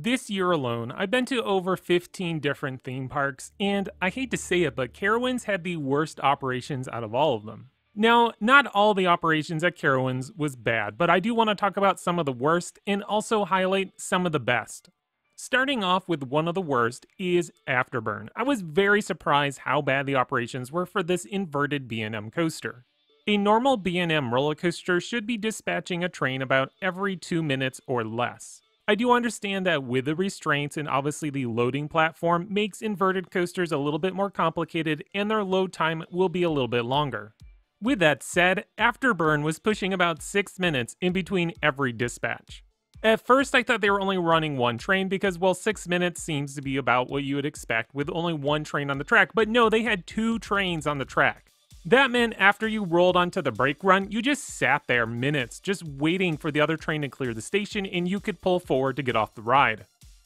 This year alone, I've been to over 15 different theme parks, and I hate to say it, but Carowinds had the worst operations out of all of them. Now, not all the operations at Carowinds was bad, but I do want to talk about some of the worst and also highlight some of the best. Starting off with one of the worst is Afterburn. I was very surprised how bad the operations were for this inverted B&M coaster. A normal B&M roller coaster should be dispatching a train about every 2 minutes or less. I do understand that with the restraints and obviously the loading platform makes inverted coasters a little bit more complicated and their load time will be a little bit longer. With that said, Afterburn was pushing about 6 minutes in between every dispatch. At first I thought they were only running one train because, well, 6 minutes seems to be about what you would expect with only one train on the track, but no, they had 2 trains on the track. That meant after you rolled onto the brake run, you just sat there minutes, just waiting for the other train to clear the station and you could pull forward to get off the ride.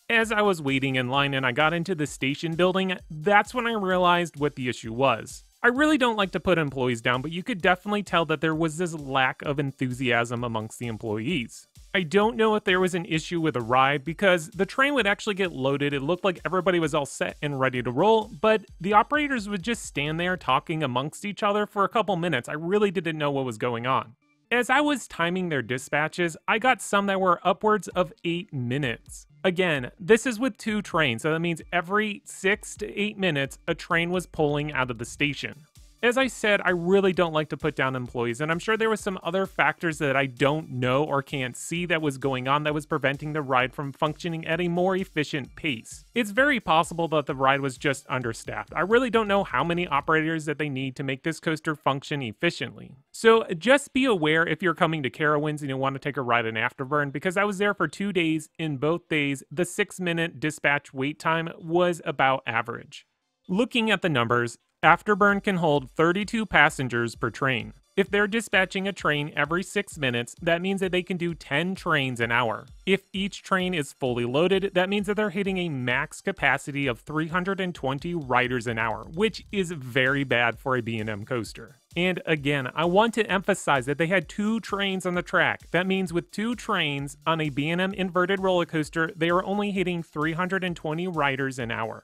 As I was waiting in line and I got into the station building, that's when I realized what the issue was. I really don't like to put employees down, but you could definitely tell that there was this lack of enthusiasm amongst the employees. I don't know if there was an issue with the ride because the train would actually get loaded, it looked like everybody was all set and ready to roll, but the operators would just stand there talking amongst each other for a couple minutes. I really didn't know what was going on. As I was timing their dispatches, I got some that were upwards of 8 minutes. Again, this is with 2 trains, so that means every 6 to 8 minutes, a train was pulling out of the station. As I said, I really don't like to put down employees, and I'm sure there was some other factors that I don't know or can't see that was going on that was preventing the ride from functioning at a more efficient pace. It's very possible that the ride was just understaffed. I really don't know how many operators that they need to make this coaster function efficiently. So just be aware if you're coming to Carowinds and you want to take a ride in Afterburn, because I was there for 2 days. In both days, the 6-minute dispatch wait time was about average. Looking at the numbers, Afterburn can hold 32 passengers per train. If they're dispatching a train every 6 minutes, that means that they can do 10 trains an hour. If each train is fully loaded, that means that they're hitting a max capacity of 320 riders an hour, which is very bad for a B&M coaster. And again, I want to emphasize that they had 2 trains on the track. That means with 2 trains on a B&M inverted roller coaster, they are only hitting 320 riders an hour.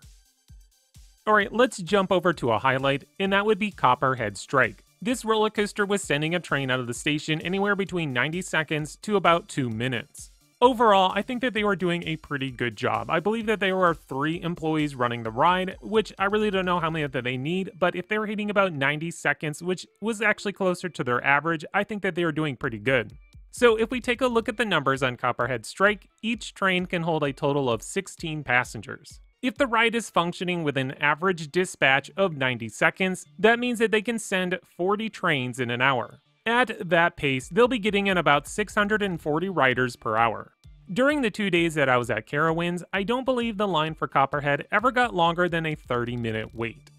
Alright, let's jump over to a highlight, and that would be Copperhead Strike. This roller coaster was sending a train out of the station anywhere between 90 seconds to about 2 minutes. Overall, I think that they were doing a pretty good job. I believe that there were 3 employees running the ride, which I really don't know how many that they need, but if they were hitting about 90 seconds, which was actually closer to their average, I think that they were doing pretty good. So if we take a look at the numbers on Copperhead Strike, each train can hold a total of 16 passengers. If the ride is functioning with an average dispatch of 90 seconds, that means that they can send 40 trains in an hour. At that pace, they'll be getting in about 640 riders per hour. During the 2 days that I was at Carowinds, I don't believe the line for Copperhead ever got longer than a 30-minute wait.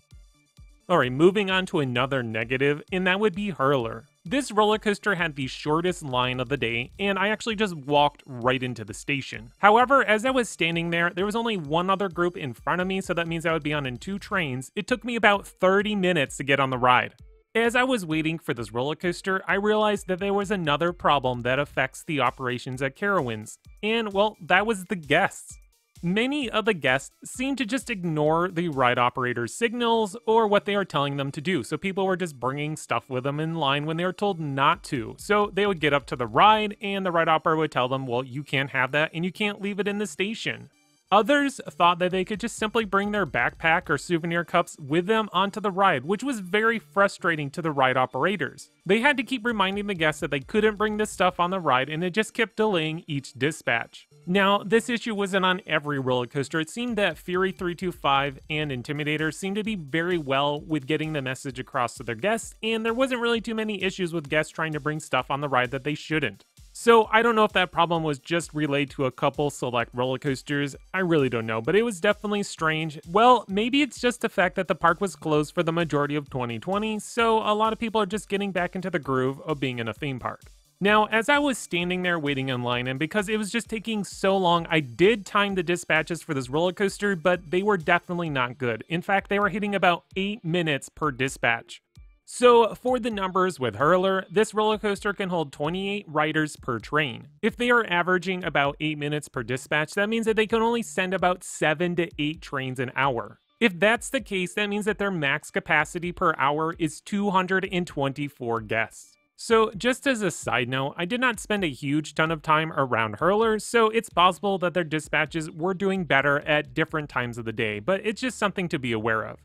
Alright, moving on to another negative, and that would be Hurler. This roller coaster had the shortest line of the day, and I actually just walked right into the station. However, as I was standing there, there was only one other group in front of me, so that means I would be on in 2 trains. It took me about 30 minutes to get on the ride. As I was waiting for this roller coaster, I realized that there was another problem that affects the operations at Carowinds, and well, that was the guests. Many of the guests seem to just ignore the ride operator's signals or what they are telling them to do, so people were just bringing stuff with them in line when they were told not to. So they would get up to the ride and the ride operator would tell them, well, you can't have that and you can't leave it in the station. Others thought that they could just simply bring their backpack or souvenir cups with them onto the ride, which was very frustrating to the ride operators. They had to keep reminding the guests that they couldn't bring this stuff on the ride, and it just kept delaying each dispatch. Now, this issue wasn't on every roller coaster. It seemed that Fury 325 and Intimidator seemed to be very well with getting the message across to their guests, and there wasn't really too many issues with guests trying to bring stuff on the ride that they shouldn't. So I don't know if that problem was just relayed to a couple select roller coasters, I really don't know, but it was definitely strange. Well, maybe it's just the fact that the park was closed for the majority of 2020, so a lot of people are just getting back into the groove of being in a theme park. Now, as I was standing there waiting in line, and because it was just taking so long, I did time the dispatches for this roller coaster, but they were definitely not good. In fact, they were hitting about 8 minutes per dispatch. So for the numbers with Hurler, this roller coaster can hold 28 riders per train. If they are averaging about 8 minutes per dispatch, that means that they can only send about 7 to 8 trains an hour. If that's the case, that means that their max capacity per hour is 224 guests. So just as a side note, I did not spend a huge ton of time around Hurler, so it's possible that their dispatches were doing better at different times of the day, but it's just something to be aware of.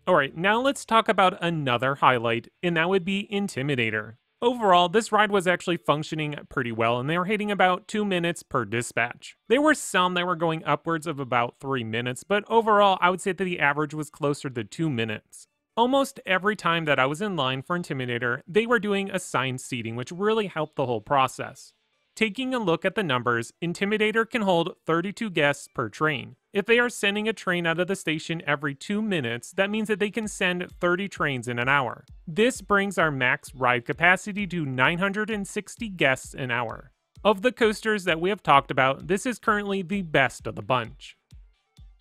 Alright, now let's talk about another highlight, and that would be Intimidator. Overall, this ride was actually functioning pretty well, and they were hitting about 2 minutes per dispatch. There were some that were going upwards of about 3 minutes, but overall, I would say that the average was closer to 2 minutes. Almost every time that I was in line for Intimidator, they were doing assigned seating, which really helped the whole process. Taking a look at the numbers, Intimidator can hold 32 guests per train. If they are sending a train out of the station every 2 minutes, that means that they can send 30 trains in an hour. This brings our max ride capacity to 960 guests an hour. Of the coasters that we have talked about, this is currently the best of the bunch.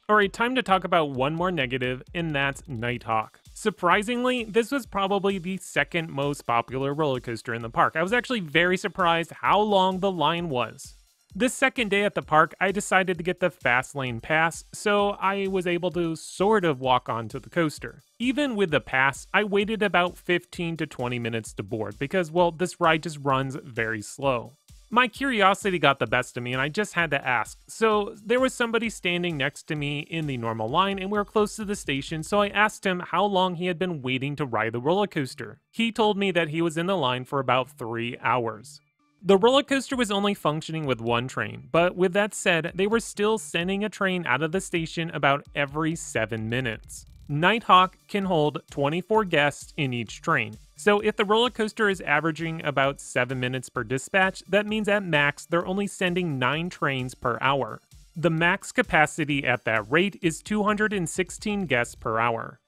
Alright, time to talk about one more negative, and that's Nighthawk. Surprisingly, this was probably the second most popular roller coaster in the park. I was actually very surprised how long the line was. This second day at the park, I decided to get the fast lane pass, so I was able to sort of walk onto the coaster. Even with the pass, I waited about 15 to 20 minutes to board because, well, this ride just runs very slow. My curiosity got the best of me and I just had to ask. So there was somebody standing next to me in the normal line and we were close to the station, so I asked him how long he had been waiting to ride the roller coaster. He told me that he was in the line for about 3 hours. The roller coaster was only functioning with one train, but with that said, they were still sending a train out of the station about every 7 minutes. Nighthawk can hold 24 guests in each train. So if the roller coaster is averaging about 7 minutes per dispatch, that means at max they're only sending 9 trains per hour. The max capacity at that rate is 216 guests per hour.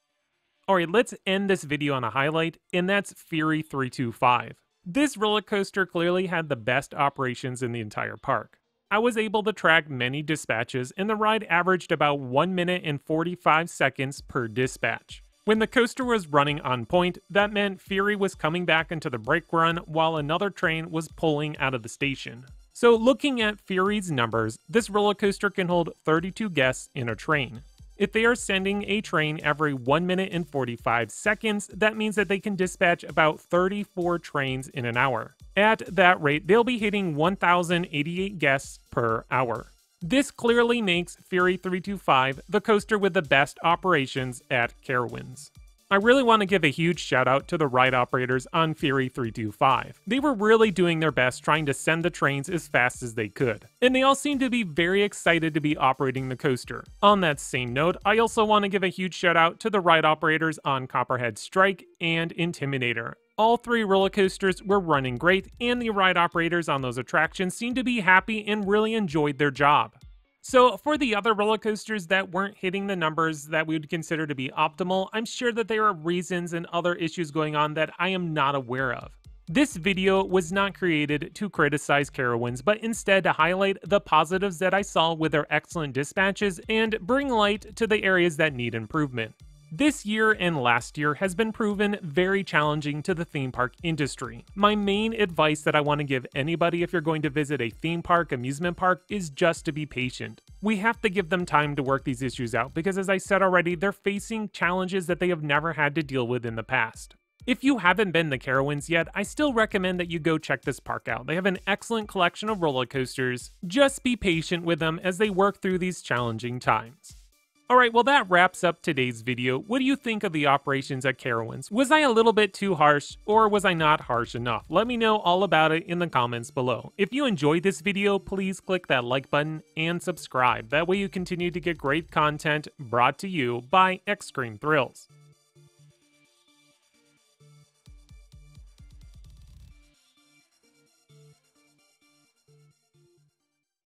Alright, let's end this video on a highlight, and that's Fury 325. This roller coaster clearly had the best operations in the entire park. I was able to track many dispatches, and the ride averaged about 1 minute and 45 seconds per dispatch. When the coaster was running on point, that meant Fury was coming back into the brake run while another train was pulling out of the station. So looking at Fury's numbers, this roller coaster can hold 32 guests in a train. If they are sending a train every 1 minute and 45 seconds, that means that they can dispatch about 34 trains in an hour. At that rate, they'll be hitting 1,088 guests per hour. This clearly makes Fury 325 the coaster with the best operations at Carowinds. I really want to give a huge shout out to the ride operators on Fury 325. They were really doing their best trying to send the trains as fast as they could, and they all seem to be very excited to be operating the coaster. On that same note, I also want to give a huge shout out to the ride operators on Copperhead Strike and Intimidator. All 3 roller coasters were running great, and the ride operators on those attractions seemed to be happy and really enjoyed their job. So for the other roller coasters that weren't hitting the numbers that we would consider to be optimal, I'm sure that there are reasons and other issues going on that I am not aware of. This video was not created to criticize Carowinds, but instead to highlight the positives that I saw with their excellent dispatches and bring light to the areas that need improvement. This year and last year has been proven very challenging to the theme park industry. My main advice that I want to give anybody if you're going to visit a theme park, amusement park, is just to be patient. We have to give them time to work these issues out because, as I said already, they're facing challenges that they have never had to deal with in the past. If you haven't been to Carowinds yet, I still recommend that you go check this park out. They have an excellent collection of roller coasters. Just be patient with them as they work through these challenging times. Alright, well that wraps up today's video. What do you think of the operations at Carowinds? Was I a little bit too harsh, or was I not harsh enough? Let me know all about it in the comments below. If you enjoyed this video, please click that like button and subscribe. That way you continue to get great content brought to you by Extreme Thrills.